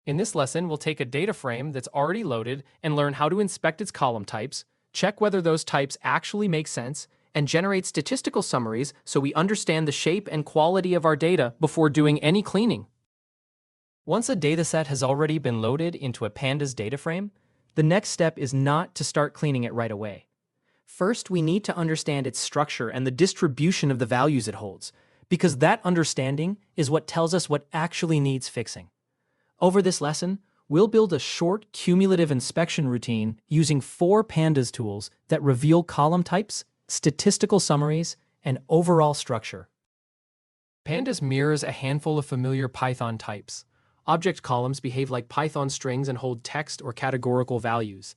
In this lesson, we'll take a data frame that's already loaded and learn how to inspect its column types, check whether those types actually make sense, and generate statistical summaries so we understand the shape and quality of our data before doing any cleaning. Once a dataset has already been loaded into a Pandas data frame, the next step is not to start cleaning it right away. First, we need to understand its structure and the distribution of the values it holds, because that understanding is what tells us what actually needs fixing. Over this lesson, we'll build a short cumulative inspection routine using 4 Pandas tools that reveal column types, statistical summaries, and overall structure. Pandas mirrors a handful of familiar Python types. Object columns behave like Python strings and hold text or categorical values.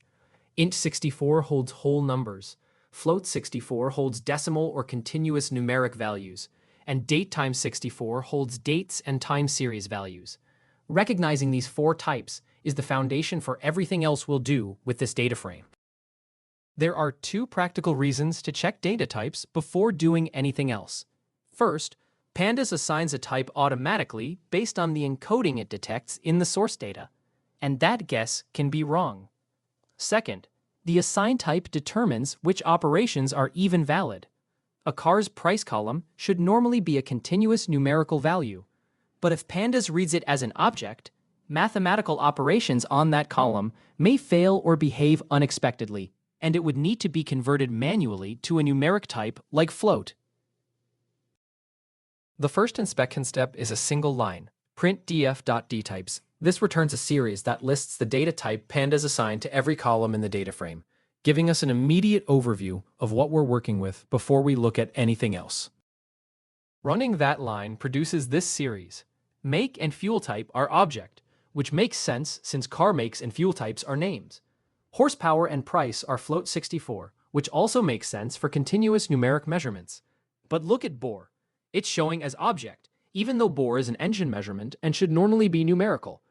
int64 holds whole numbers. float64 holds decimal or continuous numeric values. And datetime64 holds dates and time series values. Recognizing these 4 types is the foundation for everything else we'll do with this data frame. There are 2 practical reasons to check data types before doing anything else. First, Pandas assigns a type automatically based on the encoding it detects in the source data, and that guess can be wrong. Second, the assigned type determines which operations are even valid. A car's price column should normally be a continuous numerical value, but if Pandas reads it as an object, mathematical operations on that column may fail or behave unexpectedly, and it would need to be converted manually to a numeric type like float. The first inspection step is a single line, print df.dtypes. This returns a series that lists the data type Pandas assigned to every column in the data frame, giving us an immediate overview of what we're working with before we look at anything else. Running that line produces this series. Make and fuel type are object, which makes sense since car makes and fuel types are names. Horsepower and price are float64, which also makes sense for continuous numeric measurements. But look at bore. It's showing as object, even though bore is an engine measurement and should normally be numerical.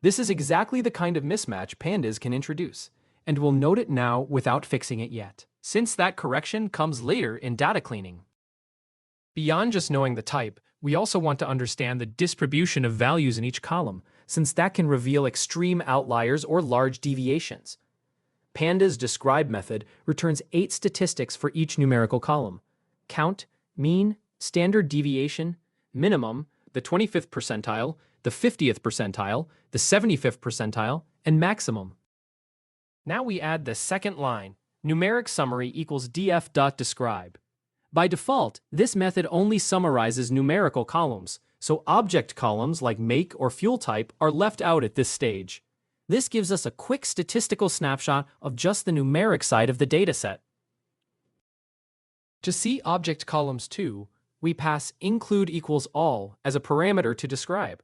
This is exactly the kind of mismatch Pandas can introduce, and we'll note it now without fixing it yet, since that correction comes later in data cleaning. Beyond just knowing the type, we also want to understand the distribution of values in each column, since that can reveal extreme outliers or large deviations. Pandas describe method returns 8 statistics for each numerical column: count, mean, standard deviation, minimum, the 25th percentile, the 50th percentile, the 75th percentile, and maximum. Now we add the second line, numeric summary equals df.describe. By default, this method only summarizes numerical columns, so object columns like make or fuel type are left out at this stage. This gives us a quick statistical snapshot of just the numeric side of the dataset. To see object columns too, we pass include equals all as a parameter to describe.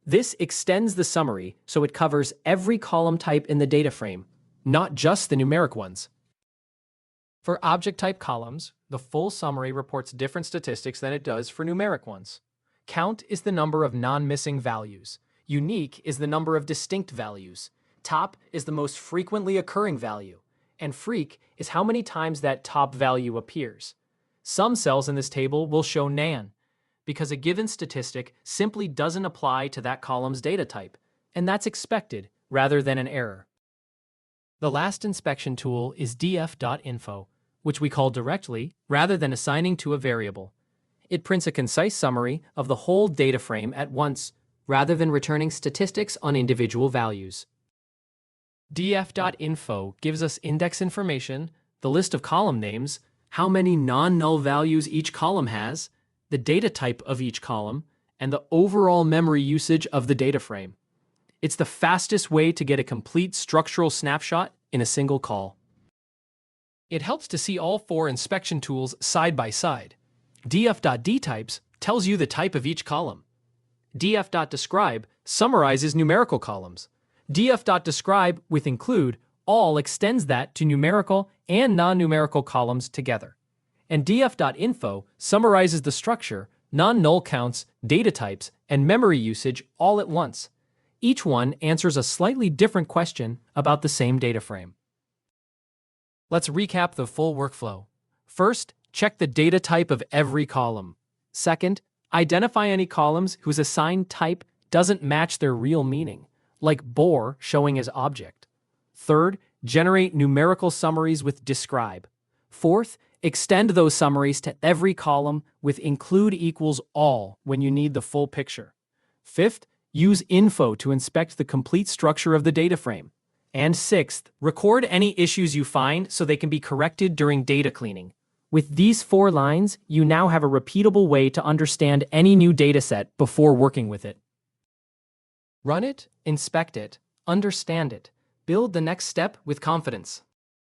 This extends the summary so it covers every column type in the data frame, not just the numeric ones. For object type columns, the full summary reports different statistics than it does for numeric ones. Count is the number of non-missing values. Unique is the number of distinct values. Top is the most frequently occurring value. And freak is how many times that top value appears. Some cells in this table will show nan, because a given statistic simply doesn't apply to that column's data type, and that's expected rather than an error. The last inspection tool is df.info, which we call directly rather than assigning to a variable. It prints a concise summary of the whole data frame at once, rather than returning statistics on individual values. df.info gives us index information, the list of column names, how many non-null values each column has, the data type of each column, and the overall memory usage of the data frame. It's the fastest way to get a complete structural snapshot in a single call. It helps to see all 4 inspection tools side by side. df.dtypes tells you the type of each column. df.describe summarizes numerical columns. df.describe with include all extends that to numerical and non-numerical columns together. And df.info summarizes the structure, non-null counts, data types, and memory usage all at once. Each one answers a slightly different question about the same data frame. Let's recap the full workflow. First, check the data type of every column. Second, identify any columns whose assigned type doesn't match their real meaning, like bore showing as object. Third, generate numerical summaries with describe. Fourth, extend those summaries to every column with include equals all when you need the full picture. Fifth, use info to inspect the complete structure of the data frame. And sixth, record any issues you find so they can be corrected during data cleaning. With these 4 lines, you now have a repeatable way to understand any new dataset before working with it. Run it, inspect it, understand it. Build the next step with confidence.